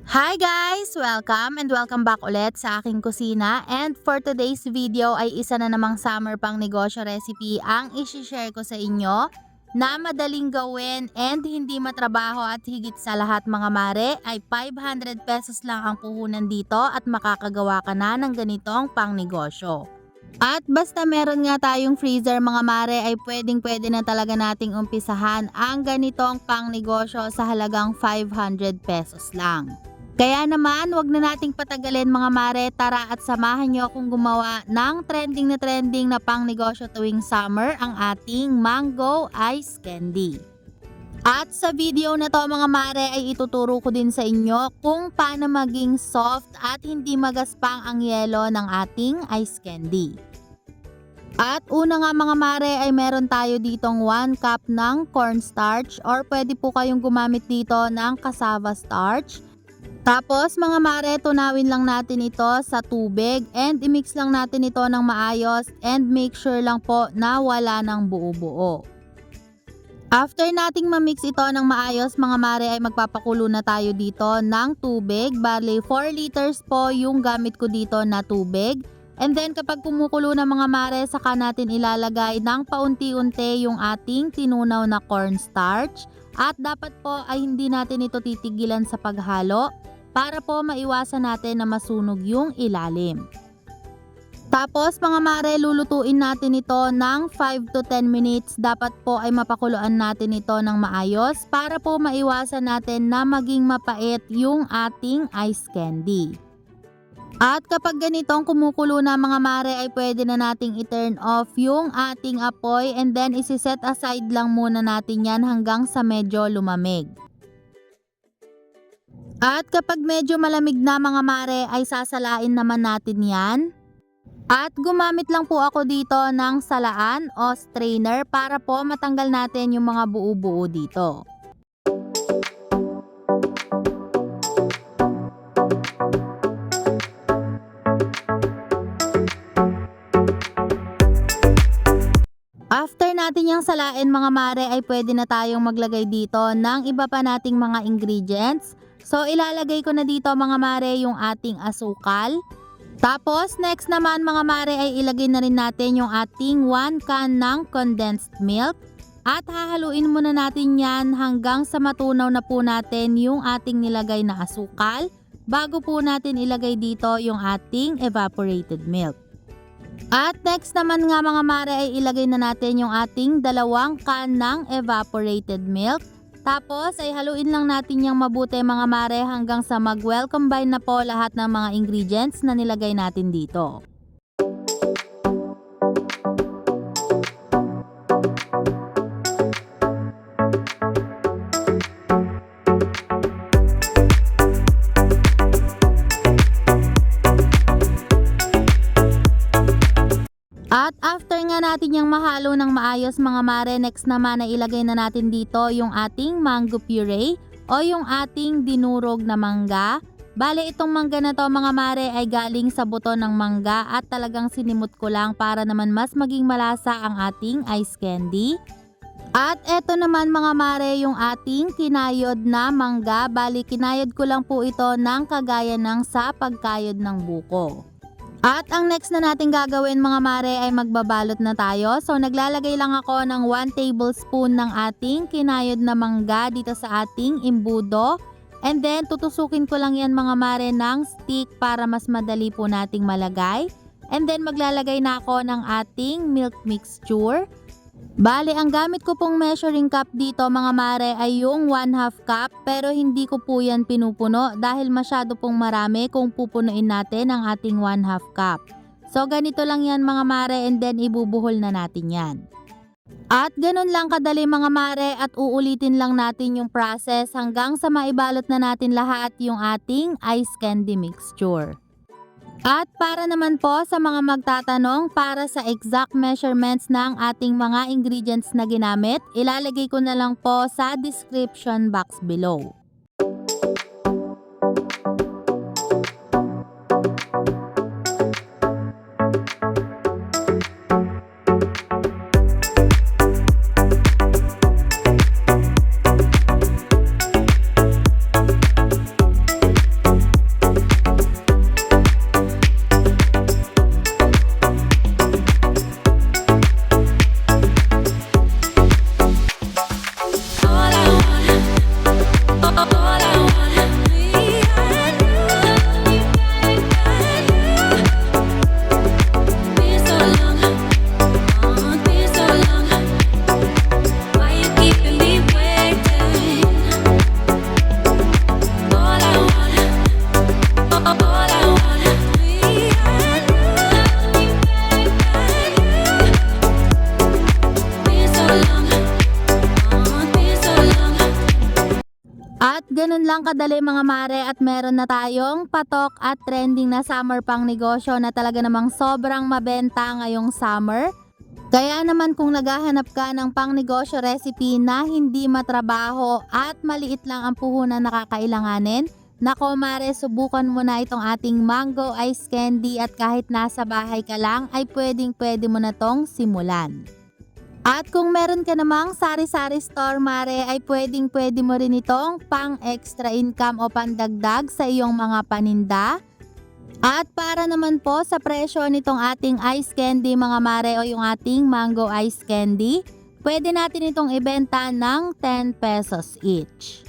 Hi guys! Welcome back ulit sa aking kusina, and for today's video ay isa na namang summer pang negosyo recipe ang isi-share ko sa inyo na madaling gawin and hindi matrabaho, at higit sa lahat mga mare ay 500 pesos lang ang puhunan dito at makakagawa ka na ng ganitong pang negosyo. At basta meron nga tayong freezer mga mare ay pwede na talaga nating umpisahan ang ganitong pang negosyo sa halagang 500 pesos lang. Kaya naman, wag na nating patagalin mga mare, tara at samahan nyo akong gumawa ng trending na pang negosyo tuwing summer, ang ating mango ice candy. At sa video na to mga mare ay ituturo ko din sa inyo kung paano maging soft at hindi magaspang ang yelo ng ating ice candy. At una nga mga mare ay meron tayo ditong 1 cup ng cornstarch, or pwede po kayong gumamit dito ng cassava starch. Tapos mga mare, tunawin lang natin ito sa tubig and i-mix lang natin ito ng maayos, and make sure lang po na wala ng buo-buo. After nating ma-mix ito ng maayos mga mare ay magpapakulo na tayo dito ng tubig. Bali 4 liters po yung gamit ko dito na tubig. And then kapag kumukulo na mga mare, saka natin ilalagay ng paunti-unti yung ating tinunaw na cornstarch. At dapat po ay hindi natin ito titigilan sa paghalo para po maiwasan natin na masunog yung ilalim. Tapos mga mare, lulutuin natin ito ng 5 to 10 minutes. Dapat po ay mapakuluan natin ito ng maayos para po maiwasan natin na maging mapait yung ating ice candy. At kapag ganitong kumukulo na mga mare ay pwede na nating i-turn off yung ating apoy, and then isi-set aside lang muna natin yan hanggang sa medyo lumamig. At kapag medyo malamig na mga mare ay sasalain naman natin yan. At gumamit lang po ako dito ng salaan o strainer para po matanggal natin yung mga buo-buo dito. After natin yung salain mga mare ay pwede na tayong maglagay dito ng iba pa nating mga ingredients. So ilalagay ko na dito mga mare yung ating asukal. Tapos next naman mga mare ay ilagay na rin natin yung ating 1 can ng condensed milk. At hahaluin muna natin yan hanggang sa matunaw na po natin yung ating nilagay na asukal, bago po natin ilagay dito yung ating evaporated milk. At next naman nga mga mare ay ilagay na natin yung ating 2 can ng evaporated milk. Tapos ay haluin lang natin yung mabuti mga mare hanggang sa mag-well combine na po lahat ng mga ingredients na nilagay natin dito. At after nga natin yung mahalo ng maayos mga mare, next naman na ilagay na natin dito yung ating mango puree o yung ating dinurog na mangga. Bale itong mangga na to mga mare ay galing sa buto ng mangga at talagang sinimot ko lang para naman mas maging malasa ang ating ice candy. At eto naman mga mare yung ating kinayod na mangga. Bale kinayod ko lang po ito ng kagaya ng sa pagkayod ng buko. At ang next na natin gagawin mga mare ay magbabalot na tayo. So naglalagay lang ako ng 1 tablespoon ng ating kinayod na mangga dito sa ating imbudo. And then tutusukin ko lang yan mga mare ng stick para mas madali po nating malagay. And then maglalagay na ako ng ating milk mixture. Bale, ang gamit ko pong measuring cup dito mga mare ay yung 1/2 cup, pero hindi ko po yan pinupuno dahil masyado pong marami kung pupunuin natin ang ating 1/2 cup. So ganito lang yan mga mare, and then ibubuhol na natin yan. At ganun lang kadali mga mare, at uulitin lang natin yung process hanggang sa maibalot na natin lahat yung ating ice candy mixture. At para naman po sa mga magtatanong para sa exact measurements ng ating mga ingredients na ginamit, ilalagay ko na lang po sa description box below. lang kadali mga mare at meron na tayong patok at trending na summer pang negosyo na talaga namang sobrang mabenta ngayong summer. Kaya naman kung naghahanap ka ng pang negosyo recipe na hindi matrabaho at maliit lang ang puhunan na kakailanganin, nako mare, subukan mo na itong ating mango ice candy at kahit nasa bahay ka lang ay pwede mo na tong simulan. At kung meron ka namang sari-sari store mare ay pwede mo rin itong pang extra income o pandagdag sa iyong mga paninda. At para naman po sa presyo nitong ating ice candy mga mare o yung ating mango ice candy, pwede natin itong ibenta ng 10 pesos each.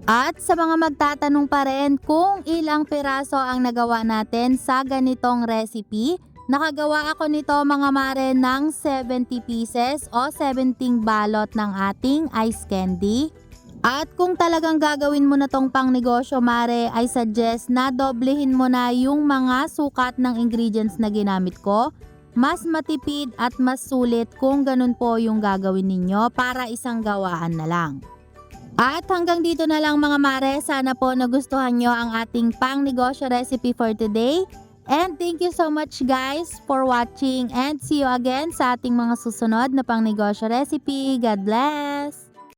At sa mga magtatanong pa rin kung ilang piraso ang nagawa natin sa ganitong recipe, nakagawa ako nito mga mare ng 70 pieces o 17 balot ng ating ice candy. At kung talagang gagawin mo na tong pang negosyo mare, ay suggest na doblehin mo na yung mga sukat ng ingredients na ginamit ko. Mas matipid at mas sulit kung ganun po yung gagawin ninyo para isang gawaan na lang. At hanggang dito na lang mga mare, sana po nagustuhan nyo ang ating pang negosyo recipe for today. And thank you so much guys for watching and see you again sa ating mga susunod na pang negosyo recipe. God bless!